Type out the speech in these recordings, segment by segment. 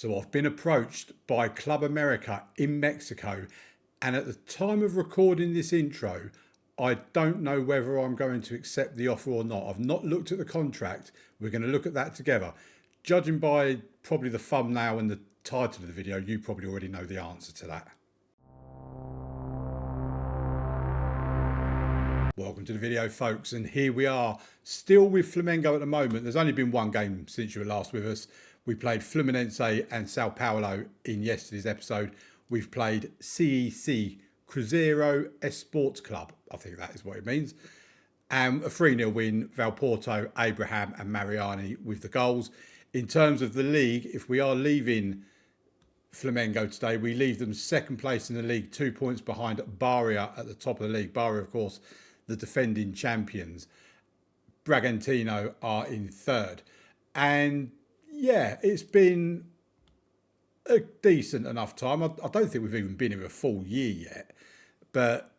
So I've been approached by Club America in Mexico, and at the time of recording this intro, I don't know whether I'm going to accept the offer or not. I've not looked at the contract. We're going to look at that together. Judging by probably the thumbnail and the title of the video, you probably already know the answer to that. Welcome to the video, folks, and here we are, still with Flamengo at the moment. There's only been one game since you were last with us. We played Fluminense and Sao Paulo in yesterday's episode. We've played CEC, Cruzeiro Esporte Club, I think that is what it means, and a 3-0 win, Valporto, Abraham and Mariani with the goals. In terms of the league, if we are leaving Flamengo today, we leave them second place in the league, 2 points behind Bahia at the top of the league. Bahia, of course, the defending champions. Bragantino are in third. And yeah, it's been a decent enough time. I don't think we've even been here a full year yet, but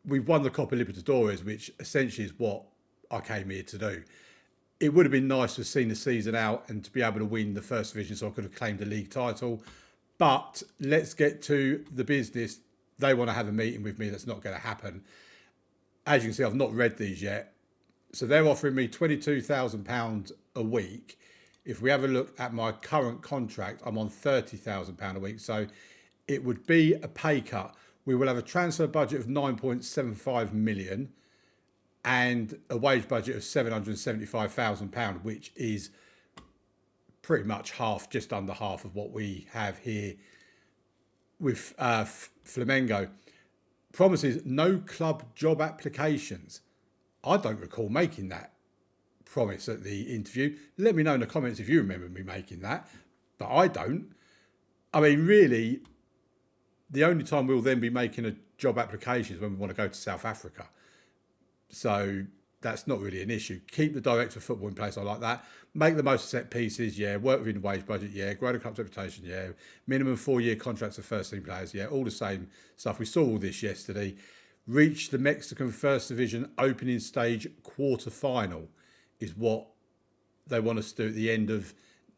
we've won the Copa Libertadores, which essentially is what I came here to do. It would have been nice to have seen the season out and to be able to win the first division so I could have claimed the league title. But let's get to the business. They want to have a meeting with me. That's not going to happen. As you can see, I've not read these yet. So they're offering me £22,000 a week. If we have a look at my current contract, I'm on £30,000 a week. So it would be a pay cut. We will have a transfer budget of £9.75 million and a wage budget of £775,000, which is pretty much half, just under half of what we have here with Flamengo. Promises no club job applications. I don't recall making that promise at the interview. Let me know in the comments if you remember me making that, but I don't. I mean, really, the only time we'll then be making a job application is when we want to go to South Africa. So that's not really an issue. Keep the director of football in place. I like that. Make the most of set pieces. Yeah. Work within the wage budget. Yeah. Grow the club's reputation. Yeah. Minimum 4-year contracts for first team players. Yeah. All the same stuff. We saw all this yesterday. Reach the Mexican First Division opening stage quarter final is what they want us to do at the end of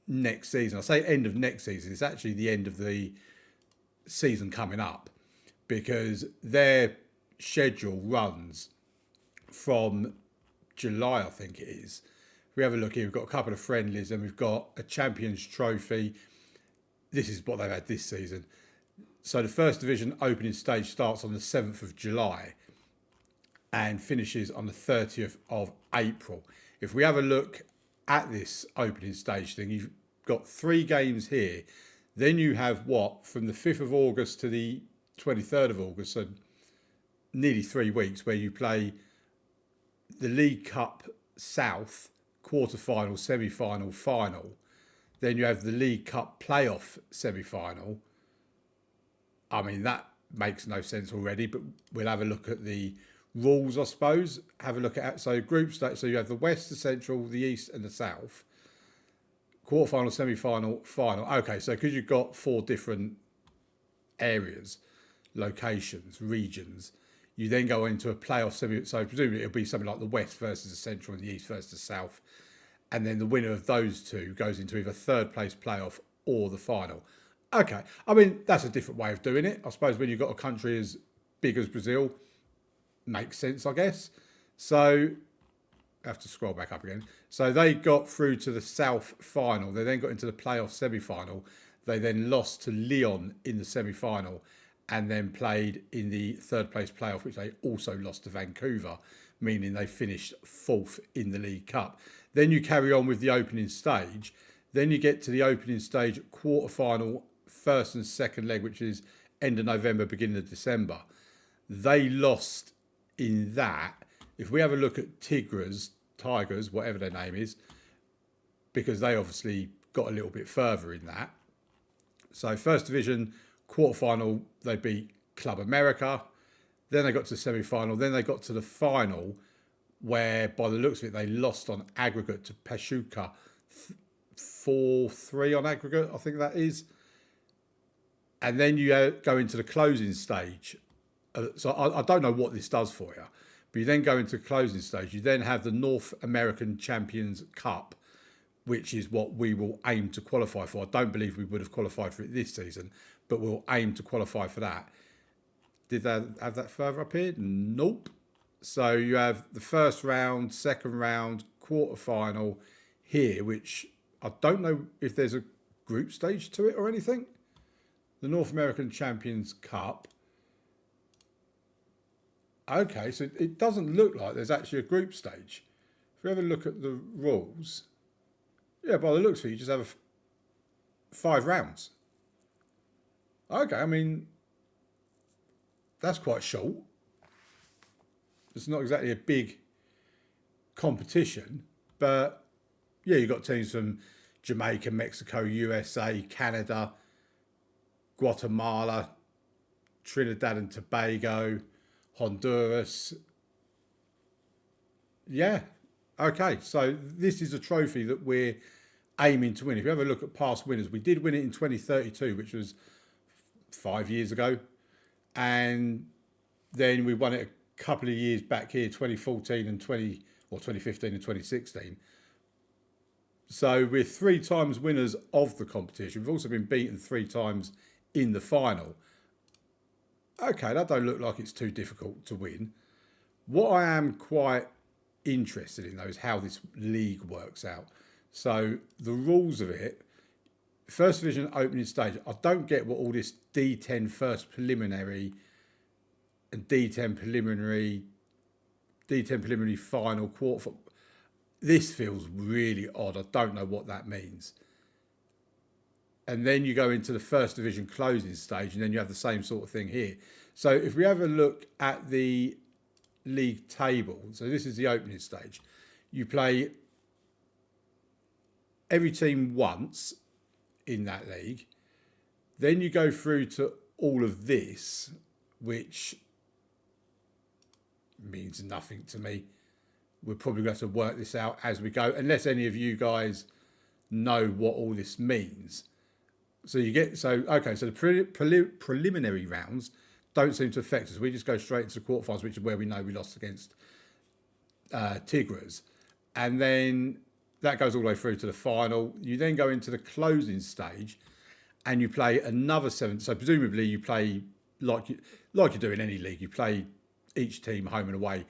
next season. I say end of next season. It's actually the end of the season coming up, because their schedule runs from July, I think it is. If we have a look here, we've got a couple of friendlies and we've got a Champions Trophy. This is what they've had this season. So the First Division opening stage starts on the 7th of July and finishes on the 30th of April. If we have a look at this opening stage thing, you've got 3 games here. Then you have from the 5th of August to the 23rd of August, so nearly 3 weeks, where you play the League Cup South, quarter-final, semi-final, final. Then you have the League Cup playoff semi-final. I mean, that makes no sense already, but we'll have a look at the rules, I suppose. Have a look at, so group stage. So you have the West, the Central, the East and the South. Quarter-final, semi-final, final. Okay, so because you've got 4 different areas, locations, regions, you then go into a playoff semi. So presumably it'll be something like the West versus the Central and the East versus the South. And then the winner of those 2 goes into either third place playoff or the final. Okay. I mean, that's a different way of doing it. I suppose when you've got a country as big as Brazil, makes sense, I guess. So I have to scroll back up again. So they got through to the South final. They then got into the playoff semi-final. They then lost to Lyon in the semi-final, and then played in the third place playoff, which they also lost to Vancouver, meaning they finished 4th in the League Cup. Then you carry on with the opening stage. Then you get to the opening stage quarter-final, first and second leg, which is end of November, beginning of December. They lost in that. If we have a look at Tigers, whatever their name is, because they obviously got a little bit further in that. So First Division, quarter-final, they beat Club America. Then they got to the semi-final. Then they got to the final, where, by the looks of it, they lost on aggregate to Pachuca. 4-3 on aggregate, I think that is. And then you go into the closing stage. So I don't know what this does for you, but you then go into the closing stage. You then have the North American Champions Cup, which is what we will aim to qualify for. I don't believe we would have qualified for it this season, but we'll aim to qualify for that. Did they have that further up here? Nope. So you have the first round, second round, quarter final here, which I don't know if there's a group stage to it or anything. The North American Champions Cup. Okay, so it doesn't look like there's actually a group stage. If we have a look at the rules, yeah, by the looks of it, you just have 5 rounds. Okay, I mean, that's quite short. It's not exactly a big competition, but yeah, you've got teams from Jamaica, Mexico, USA, Canada, Guatemala, Trinidad and Tobago, Honduras. Yeah, okay, so this is a trophy that we're aiming to win. If you have a look at past winners, we did win it in 2032, which was 5 years ago, and then we won it a couple of years back here, 2014 and 2015 and 2016. So we're 3 times winners of the competition. We've also been beaten 3 times in the final. Okay, that don't look like it's too difficult to win. What I am quite interested in though is how this league works out. So the rules of it, first division opening stage, I don't get what all this D10 first preliminary and D10 preliminary final quarter. This feels really odd. I don't know what that means. And then you go into the first division closing stage, and then you have the same sort of thing here. So if we have a look at the league table, so this is the opening stage. You play every team once in that league. Then you go through to all of this, which means nothing to me. We're probably going to have to work this out as we go, unless any of you guys know what all this means. So you get, so the preliminary rounds don't seem to affect us. We just go straight into the quarterfinals, which is where we know we lost against Tigres. And then that goes all the way through to the final. You then go into the closing stage and you play another 7. So presumably you play like you do in any league. You play each team home and away.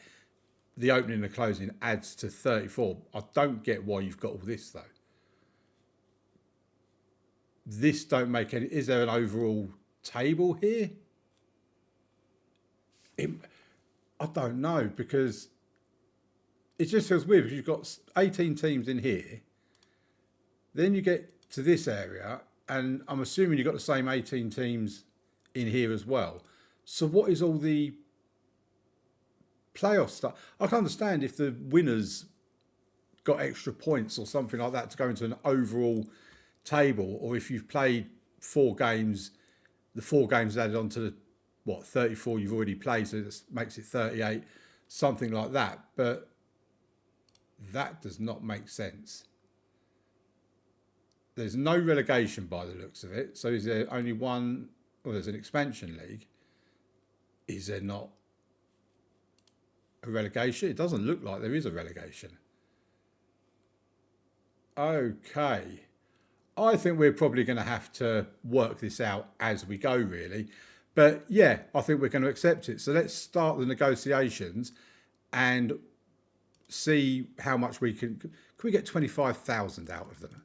The opening and the closing adds to 34. I don't get why you've got all this though. This don't make any. Is there an overall table here? I don't know, because it just feels weird because you've got 18 teams in here. Then you get to this area, and I'm assuming you've got the same 18 teams in here as well. So what is all the playoff stuff? I can understand if the winners got extra points or something like that to go into an overall table, or if you've played 4 games, the 4 games added on to the 34 you've already played, so it makes it 38, something like that. But that does not make sense. There's no relegation by the looks of it. So is there only one? Well, there's an expansion league. Is there not a relegation? It doesn't look like there is a relegation. Okay. I think we're probably going to have to work this out as we go, really. But yeah, I think we're going to accept it. So let's start the negotiations and see how much we can. Can we get 25,000 out of them?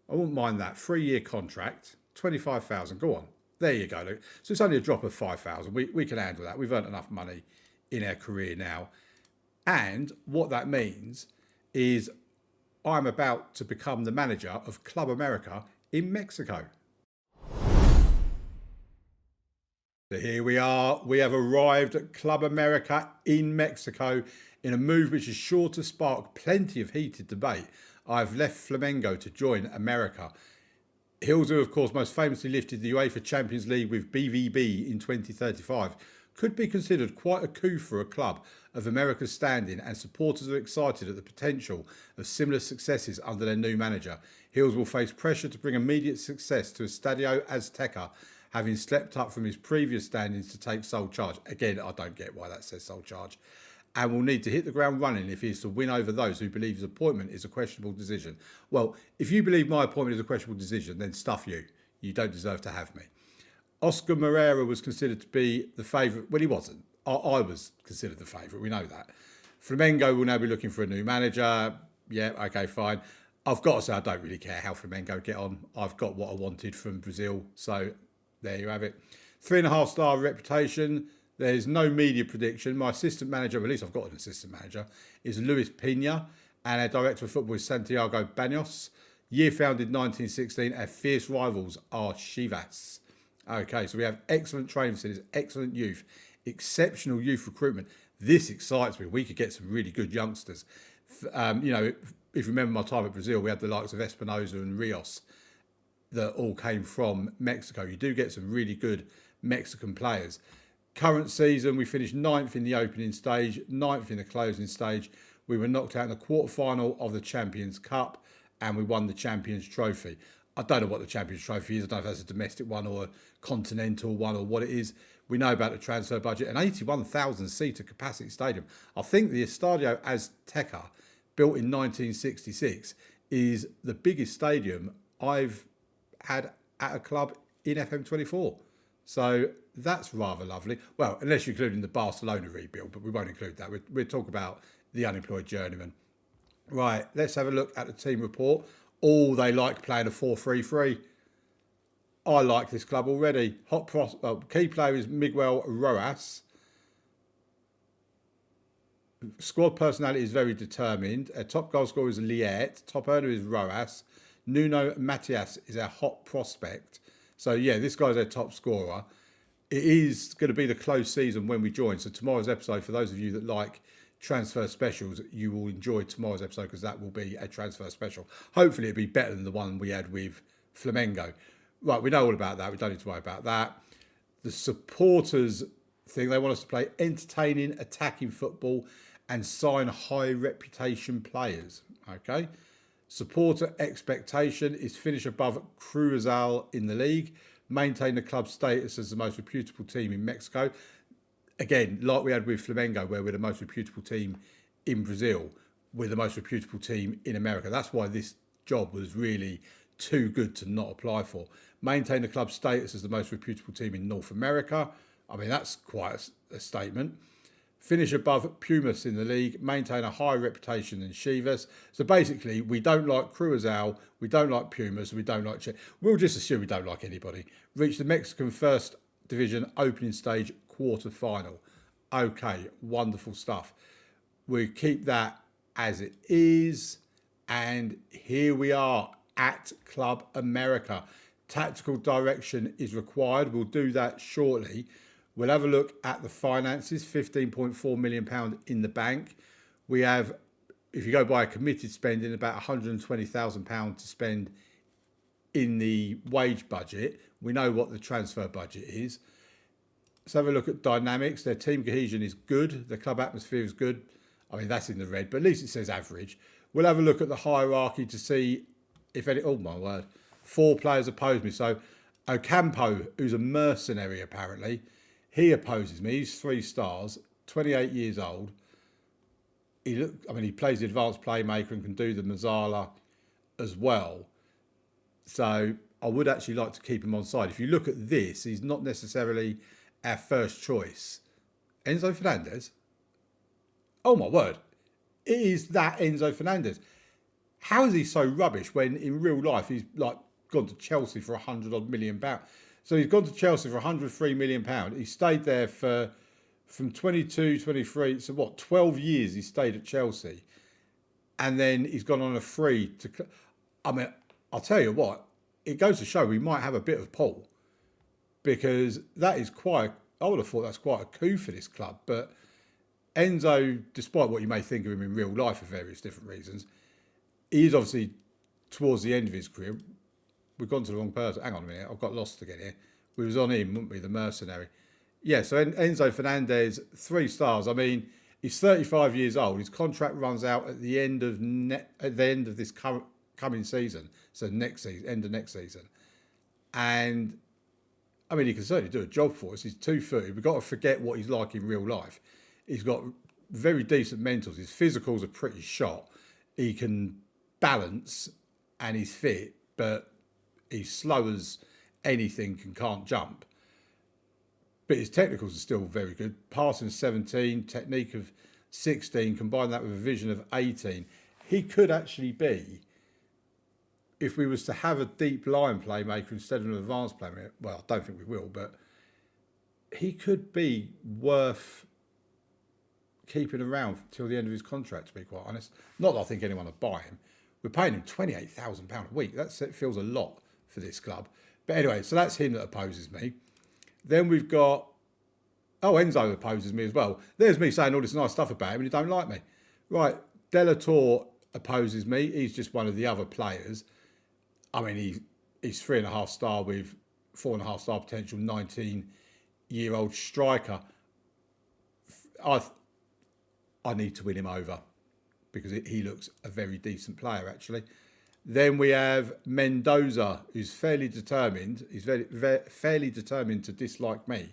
I wouldn't mind that. 3-year contract, 25,000. Go on. There you go, Luke. So it's only a drop of 5,000. We can handle that. We've earned enough money in our career now. And what that means is I'm about to become the manager of Club America in Mexico. So here we are. We have arrived at Club America in Mexico in a move which is sure to spark plenty of heated debate. I've left Flamengo to join America. Hills, who of course most famously lifted the UEFA Champions League with BVB in 2035, could be considered quite a coup for a club of America's standing, and supporters are excited at the potential of similar successes under their new manager. Hills will face pressure to bring immediate success to Estadio Azteca, having stepped up from his previous standings to take sole charge. Again, I don't get why that says sole charge. and will need to hit the ground running if he is to win over those who believe his appointment is a questionable decision. Well, if you believe my appointment is a questionable decision, then stuff you. You don't deserve to have me. Oscar Moreira was considered to be the favourite. Well, he wasn't. I was considered the favourite. We know that. Flamengo will now be looking for a new manager. Yeah, okay, fine. I've got to say, I don't really care how Flamengo get on. I've got what I wanted from Brazil. So there you have it. 3.5-star reputation. There's no media prediction. My assistant manager, or at least I've got an assistant manager, is Luis Pina. And our director of football is Santiago Banos. Year founded 1916. Our fierce rivals are Chivas. Okay, so we have excellent training facilities, excellent youth, exceptional youth recruitment. This excites me. We could get some really good youngsters. If you remember my time at Brazil, we had the likes of Espinosa and Rios that all came from Mexico. You do get some really good Mexican players. Current season, we finished 9th in the opening stage, 9th in the closing stage. We were knocked out in the quarterfinal of the Champions Cup, and we won the Champions Trophy. I don't know what the Champions Trophy is. I don't know if that's a domestic one or a continental one or what it is. We know about the transfer budget. An 81,000-seater capacity stadium. I think the Estadio Azteca, built in 1966, is the biggest stadium I've had at a club in FM24. So that's rather lovely. Well, unless you're including the Barcelona rebuild, but we won't include that. We'll talk about the Unemployed Journeyman. Right, let's have a look at the team report. Oh, they like playing a 4-3-3. I like this club already. Key player is Miguel Rojas. Squad personality is very determined. Our top goal scorer is Liet. Top earner is Rojas. Nuno Matias is our hot prospect. So, yeah, this guy's our top scorer. It is going to be the close season when we join. So tomorrow's episode, for those of you that like transfer specials, you will enjoy tomorrow's episode because that will be a transfer special. Hopefully it'll be better than the one we had with Flamengo. Right, we know all about that. We don't need to worry about that. The supporters thing, they want us to play entertaining, attacking football and sign high reputation players. Okay. Supporter expectation is finish above Cruzal in the league, maintain the club's status as the most reputable team in Mexico. Again, like we had with Flamengo, where we're the most reputable team in Brazil, we're the most reputable team in America. That's why this job was really too good to not apply for. Maintain the club's status as the most reputable team in North America. I mean, that's quite a statement. Finish above Pumas in the league, maintain a higher reputation than Chivas. So basically, we don't like Cruzal, we don't like Pumas, we don't like we'll just assume we don't like anybody. Reach the Mexican First Division opening stage quarter final. Okay, wonderful stuff. We keep that as it is. And here we are at Club America. Tactical direction is required. We'll do that shortly. We'll have a look at the finances, £15.4 million in the bank. We have, if you go by a committed spending, about £120,000 to spend in the wage budget. We know what the transfer budget is. Let's have a look at dynamics. Their team cohesion is good. The club atmosphere is good. I mean, that's in the red, but at least it says average. We'll have a look at the hierarchy to see if any, oh my word, 4 players oppose me. So Ocampo, who's a mercenary apparently, he opposes me. He's 3 stars, 28 years old. He plays the advanced playmaker and can do the Mazzala as well. So I would actually like to keep him on side. If you look at this, he's not necessarily our first choice. Enzo Fernandez. Oh my word. It is that Enzo Fernandez. How is he so rubbish when in real life he's like gone to Chelsea for £100 million? So he's gone to Chelsea for £103 million. He stayed there from 22, 23, so what, 12 years he stayed at Chelsea. And then he's gone on a free to, I mean, I'll tell you what, it goes to show we might have a bit of pull, because that is quite, I would have thought that's quite a coup for this club. But Enzo, despite what you may think of him in real life for various different reasons, he is obviously towards the end of his career. We've gone to the wrong person. Hang on a minute, I've got lost again here. We was on him, weren't we, the mercenary? Yeah, so Enzo Fernandez, 3 stars. I mean, he's 35 years old. His contract runs out at the end of this coming season. So next season, end of next season. And he can certainly do a job for us. He's 2-footed. We've got to forget what he's like in real life. He's got very decent mentals. His physicals are pretty shot. He can balance and he's fit, but he's slow as anything and can't jump. But his technicals are still very good. Passing 17, technique of 16, combine that with a vision of 18. He could actually be, if we was to have a deep line playmaker instead of an advanced playmaker, well, I don't think we will, but he could be worth keeping around till the end of his contract, to be quite honest. Not that I think anyone would buy him. We're paying him £28,000 a week. That feels a lot for this club. But anyway, so that's him that opposes me. Then we've got, Enzo opposes me as well. There's me saying all this nice stuff about him and he don't like me. Right, Delator opposes me. He's just one of the other players. I mean, he's 3.5 star with 4.5 star potential, 19-year-old striker. I need to win him over because he looks a very decent player, actually. Then we have Mendoza, who's fairly determined. He's fairly determined to dislike me.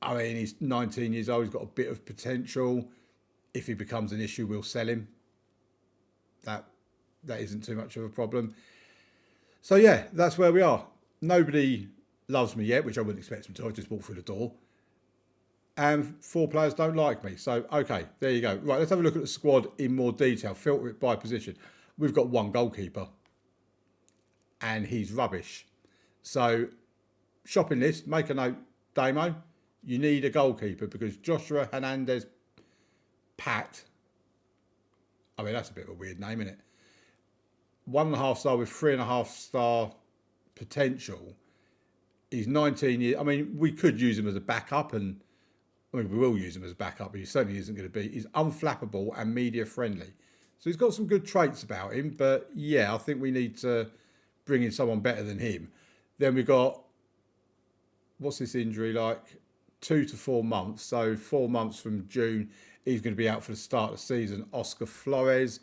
I mean, he's 19 years old. He's got a bit of potential. If he becomes an issue, we'll sell him. That isn't too much of a problem. So, yeah, that's where we are. Nobody loves me yet, which I wouldn't expect them to. I just walked through the door. And 4 players don't like me. So, okay, there you go. Right, let's have a look at the squad in more detail. Filter it by position. We've got 1 goalkeeper. And he's rubbish. So, shopping list, make a note, Damo. You need a goalkeeper because Joshua Hernandez Pat, I mean, that's a bit of a weird name, isn't it? 1.5 star with 3.5 star potential. He's 19 years. I mean, we could use him as a backup and we will use him as a backup, but he certainly isn't going to be. He's unflappable and media friendly. So he's got some good traits about him, but yeah, I think we need to bring in someone better than him. Then we've got, what's this injury like? 2 to 4 months. So 4 months from June, he's going to be out for the start of the season. Oscar Flores,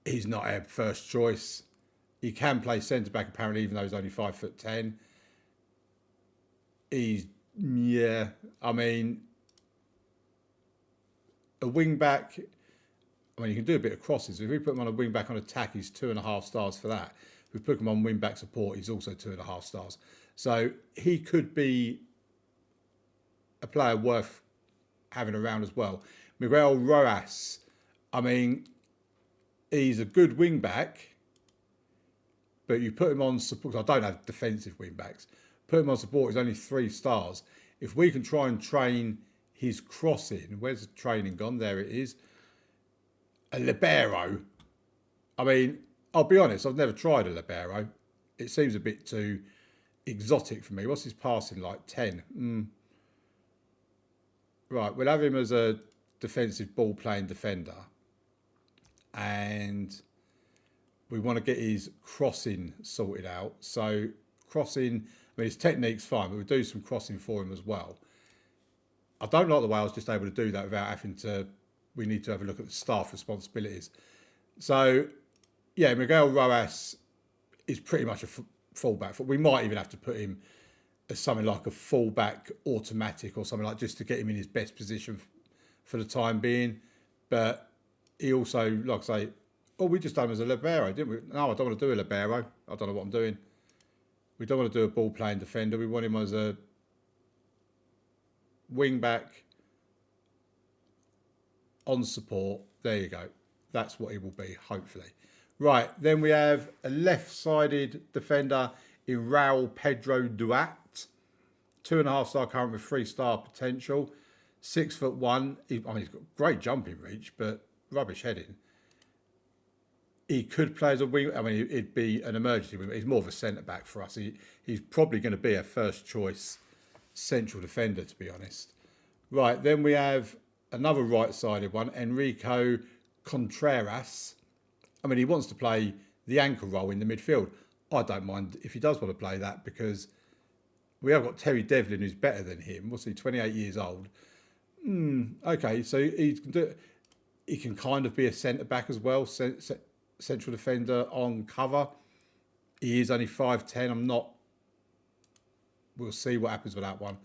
he's not our first choice. He can play centre-back apparently, even though he's only 5'10". I mean, a wing-back, I mean, you can do a bit of crosses. If we put him on a wing-back on attack, he's 2.5 stars for that. If we put him on wing-back support, he's also 2.5 stars. So he could be a player worth having around as well. Miguel Rojas, I mean, he's a good wing back, but you put him on support. I don't have defensive wing backs. Put him on support, he's only 3 stars. If we can try and train his crossing, where's the training gone? There it is. A libero. I mean, I'll be honest, I've never tried a libero. It seems a bit too exotic for me. What's his passing like? 10. Right, we'll have him as a defensive ball-playing defender. And we want to get his crossing sorted out. So crossing, I mean, his technique's fine, but we'll do some crossing for him as well. I don't like the way I was just able to do that without having to, we need to have a look at the staff responsibilities. So, yeah, Miguel Rojas is pretty much a fullback. We might even have to put him as something like a fullback automatic or something like, just to get him in his best position for the time being. But he also, like I say, we just done him as a libero, didn't we? No, I don't want to do a libero. I don't know what I'm doing. We don't want to do a ball-playing defender. We want him as a wing-back on support. There you go. That's what he will be, hopefully. Right, then we have a left-sided defender in Raul Pedro Duat. 2.5 star current with 3 star potential. 6'1". He's got great jumping reach, but rubbish heading. He could play as a wing. I mean, it'd be an emergency wing. He's more of a centre back for us. He's probably going to be a first choice central defender, to be honest. Right, then we have another right-sided one, Enrico Contreras. I mean, he wants to play the anchor role in the midfield. I don't mind if he does want to play that because we have got Terry Devlin, who's better than him. What's he, 28 years old? Okay, so he can kind of be a centre-back as well, central defender on cover. He is only 5'10". We'll see what happens with that one.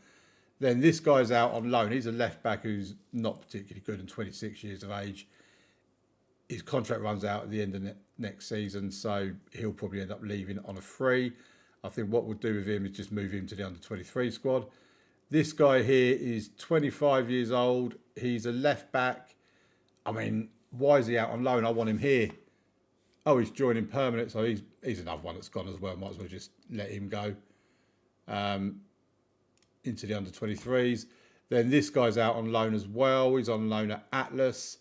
Then this guy's out on loan. He's a left back who's not particularly good and 26 years of age. His contract runs out at the end of next season, so he'll probably end up leaving on a free. I think what we'll do with him is just move him to the under-23 squad. This guy here is 25 years old. He's a left back. I mean, why is he out on loan? I want him here. Oh, he's joining permanent, so he's another one that's gone as well. Might as well just let him go into the under-23s. Then this guy's out on loan as well. He's on loan at Atlas.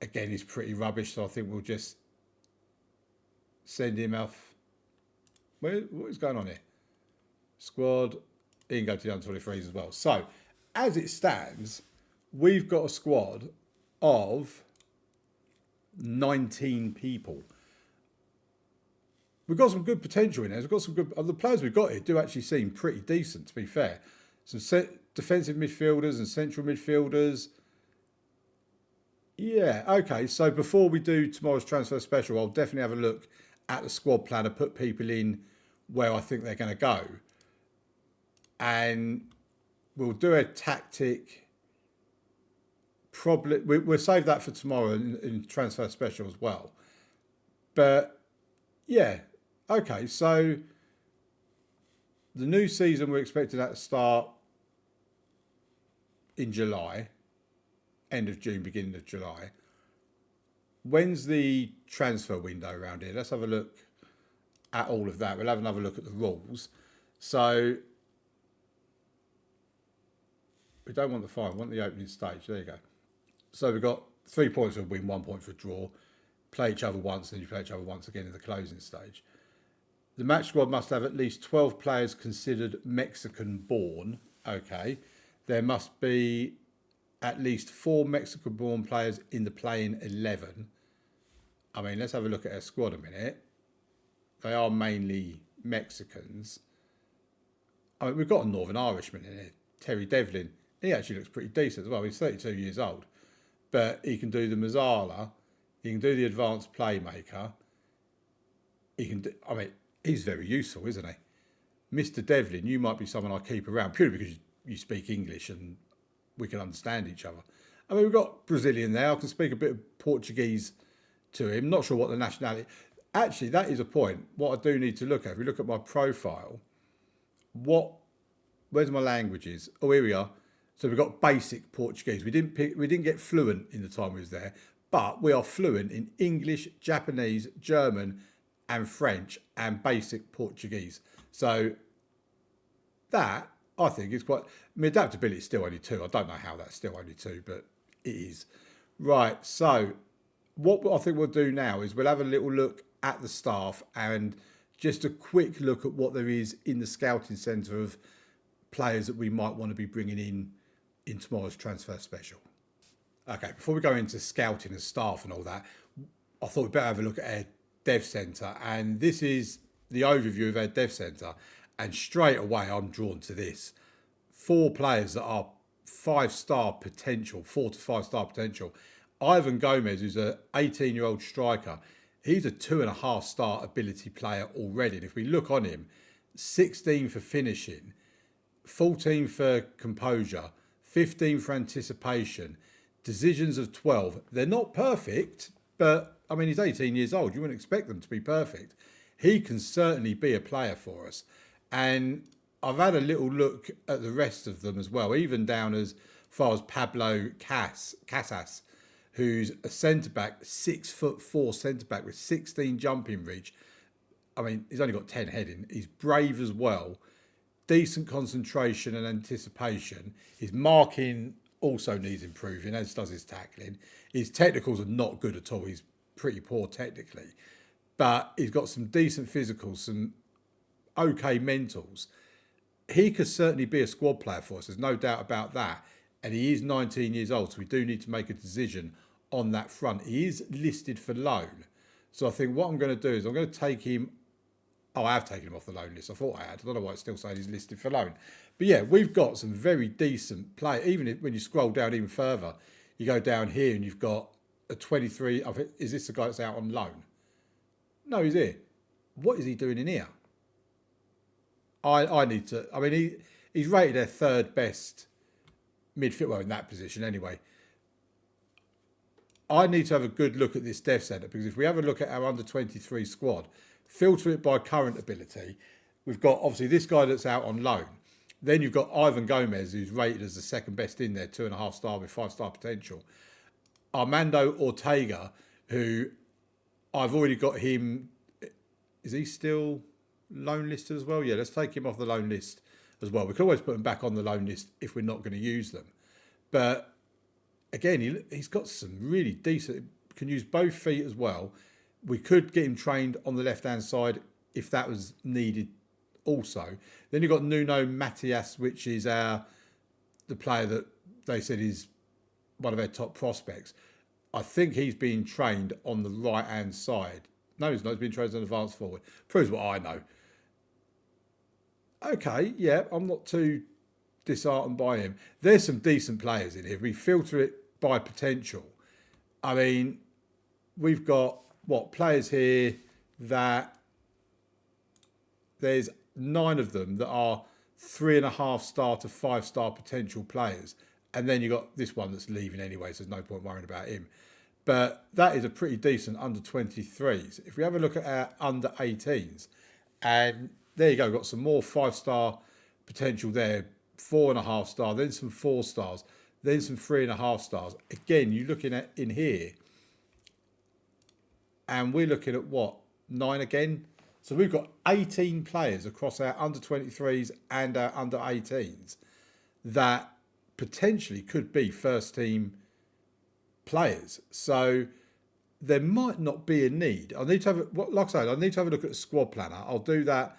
Again, he's pretty rubbish, so I think we'll just send him off. What is going on here? Squad. He can go to the under-23s as well. So, as it stands, we've got a squad of 19 people. We've got some good potential in there. We've got some good. The players we've got here do actually seem pretty decent, to be fair. Some defensive midfielders and central midfielders. Yeah, okay. So before we do tomorrow's transfer special, I'll definitely have a look at the squad plan and put people in where I think they're going to go. And we'll do a tactic. Probably we'll save that for tomorrow in transfer special as well. But yeah, okay. So the new season we're expecting that to start in July, end of June, beginning of July. When's the transfer window around here? Let's have a look at all of that. We'll have another look at the rules. So we don't want the final, we want the opening stage. There you go. So we've got 3 points for a win, 1 point for a draw. Play each other once, then you play each other once again in the closing stage. The match squad must have at least 12 players considered Mexican-born. Okay. There must be at least 4 Mexican-born players in the playing 11. I mean, let's have a look at our squad a minute. They are mainly Mexicans. I mean, we've got a Northern Irishman in here, Terry Devlin. He actually looks pretty decent as well. He's 32 years old. But he can do the Mazzala. He can do the advanced playmaker. He can do, I mean, he's very useful, isn't he? Mr. Devlin, you might be someone I keep around purely because you speak English and we can understand each other. I mean, we've got Brazilian there. I can speak a bit of Portuguese to him. Not sure what the nationality. Actually, that is a point. What I do need to look at, if we look at my profile, where's my languages? Oh, here we are. So we've got basic Portuguese. We didn't get fluent in the time we was there, but we are fluent in English, Japanese, German, and French, and basic Portuguese. So that, I think, is quite. My adaptability is still only 2. I don't know how that's still only 2, but it is. Right. So what I think we'll do now is we'll have a little look at the staff and just a quick look at what there is in the scouting centre of players that we might want to be bringing in tomorrow's transfer special. Okay, before we go into scouting and staff and all that, I thought we'd better have a look at our dev centre. And this is the overview of our dev centre. And straight away, I'm drawn to this. 4 players that are 5-star potential, 4 to 5-star potential. Ivan Gomez, who's an 18-year-old striker, he's a 2.5-star ability player already. And if we look on him, 16 for finishing, 14 for composure, 15 for anticipation, decisions of 12. They're not perfect, but I mean, he's 18 years old. You wouldn't expect them to be perfect. He can certainly be a player for us. And I've had a little look at the rest of them as well, even down as far as Pablo Casas, who's a centre-back, 6'4" centre-back with 16 jumping reach. I mean, he's only got 10 heading. He's brave as well. Decent concentration and anticipation. His marking also needs improving, as does his tackling. His technicals are not good at all. He's pretty poor technically. But he's got some decent physicals, some okay mentals. He could certainly be a squad player for us. There's no doubt about that. And he is 19 years old, so we do need to make a decision on that front. He is listed for loan. So I think what I'm going to do is I'm going to take him. Oh, I have taken him off the loan list. I thought I had. I don't know why it's still saying he's listed for loan. But yeah, we've got some very decent play. Even when you scroll down even further, you go down here and you've got a 23. Is this the guy that's out on loan? No, he's here. What is he doing in here? I need to. I mean, He's rated their third best midfield, well, in that position anyway. I need to have a good look at this dev centre, because if we have a look at our under-23 squad, filter it by current ability, we've got obviously this guy that's out on loan. Then you've got Ivan Gomez, who's rated as the second best in there, 2.5 star with 5-star potential. Armando Ortega, who I've already got him. Is he still loan listed as well? Yeah, let's take him off the loan list as well. We can always put him back on the loan list if we're not going to use them. But again, he's got some really decent, can use both feet as well. We could get him trained on the left-hand side if that was needed also. Then you've got Nuno Matias, which is the player that they said is one of their top prospects. I think he's being trained on the right-hand side. No, he's not. He's been trained as an advanced forward. Proves what I know. Okay, yeah, I'm not too disheartened by him. There's some decent players in here. We filter it by potential. I mean, we've got, players here that there's 9 of them that are 3.5 star to 5-star potential players. And then you've got this one that's leaving anyway, so there's no point worrying about him. But that is a pretty decent under-23s. If we have a look at our under-18s, and there you go, got some more 5-star potential there, 4.5 star, then some 4 stars, then some 3.5 stars. Again, you're looking at in here, and we're looking at 9 again. So we've got 18 players across our under-23s and our under-18s that potentially could be first team players. So there might not be a need. I need to have, like I said, I need to have a look at the squad planner. I'll do that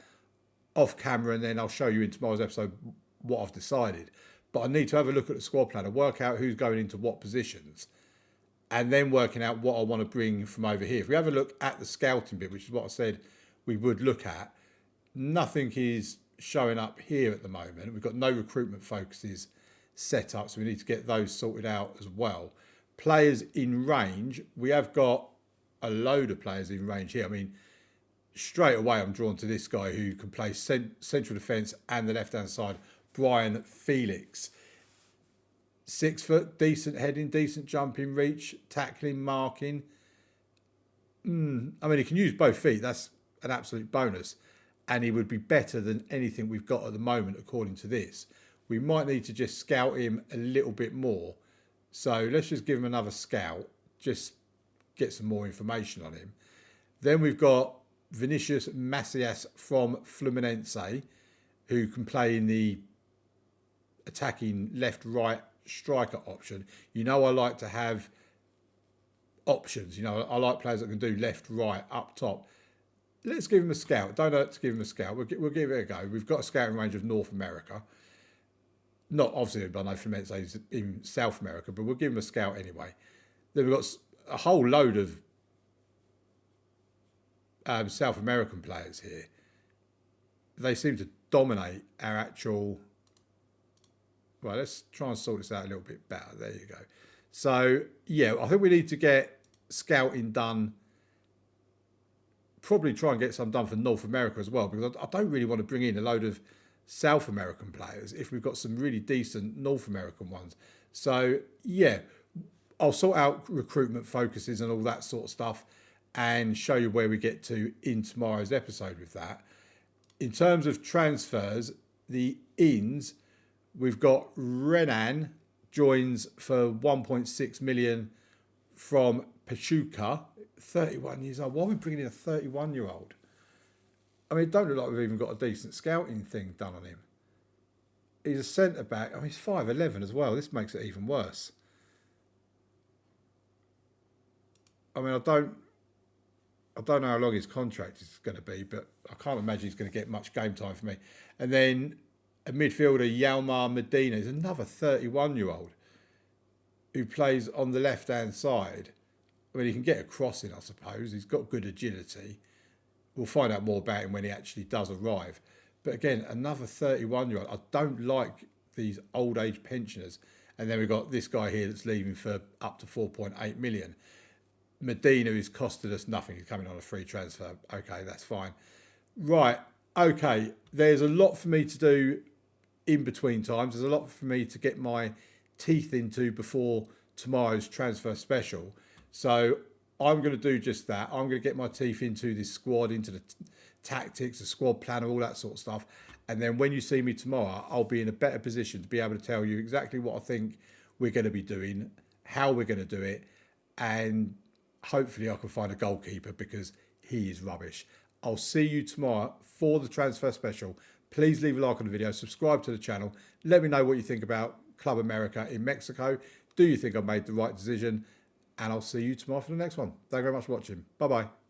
off camera, and then I'll show you in tomorrow's episode what I've decided. But I need to have a look at the squad planner, work out who's going into what positions, and then working out what I want to bring from over here. If we have a look at the scouting bit, which is what I said we would look at, nothing is showing up here at the moment. We've got no recruitment focuses set up, so we need to get those sorted out as well. Players in range, we have got a load of players in range here. I mean, straight away I'm drawn to this guy who can play central defence and the left-hand side, Brian Felix. 6 foot, decent heading, decent jumping reach, tackling, marking. I mean, he can use both feet. That's an absolute bonus. And he would be better than anything we've got at the moment, according to this. We might need to just scout him a little bit more. So let's just give him another scout, just get some more information on him. Then we've got Vinicius Macias from Fluminense, who can play in the attacking left-right striker option. You know, I like to have options. You know, I like players that can do left, right, up top. Let's give him a scout. Don't hurt to give him a scout. We'll give it a go. We've got a scouting range of North America. Not obviously, I know Fluminense is in South America, but we'll give him a scout anyway. Then we've got a whole load of South American players here. They seem to dominate our actual... Well, let's try and sort this out a little bit better. There you go. So, yeah, I think we need to get scouting done. Probably try and get some done for North America as well, because I don't really want to bring in a load of South American players if we've got some really decent North American ones. So, yeah, I'll sort out recruitment focuses and all that sort of stuff and show you where we get to in tomorrow's episode with that. In terms of transfers, the ins... We've got Renan joins for 1.6 million from Pachuca, 31 years old. Why are we bringing in a 31-year-old? I mean, it don't look like we've even got a decent scouting thing done on him. He's a centre-back. I mean, he's 5'11" as well. This makes it even worse. I mean, I don't know how long his contract is going to be, but I can't imagine he's going to get much game time for me. And then a midfielder, Yalmar Medina, is another 31-year-old who plays on the left-hand side. I mean, he can get a crossing, I suppose. He's got good agility. We'll find out more about him when he actually does arrive. But again, another 31-year-old. I don't like these old-age pensioners. And then we've got this guy here that's leaving for up to 4.8 million. Medina has costed us nothing. He's coming on a free transfer. Okay, that's fine. Right, okay. There's a lot for me to do in between times. There's a lot for me to get my teeth into before tomorrow's transfer special. So I'm going to do just that. I'm going to get my teeth into this squad, into the tactics, the squad planner, all that sort of stuff. And then when you see me tomorrow, I'll be in a better position to be able to tell you exactly what I think we're going to be doing, how we're going to do it, and hopefully I can find a goalkeeper because he is rubbish. I'll see you tomorrow for the transfer special. Please leave a like on the video, subscribe to the channel. Let me know what you think about Club America in Mexico. Do you think I made the right decision? And I'll see you tomorrow for the next one. Thank you very much for watching. Bye-bye.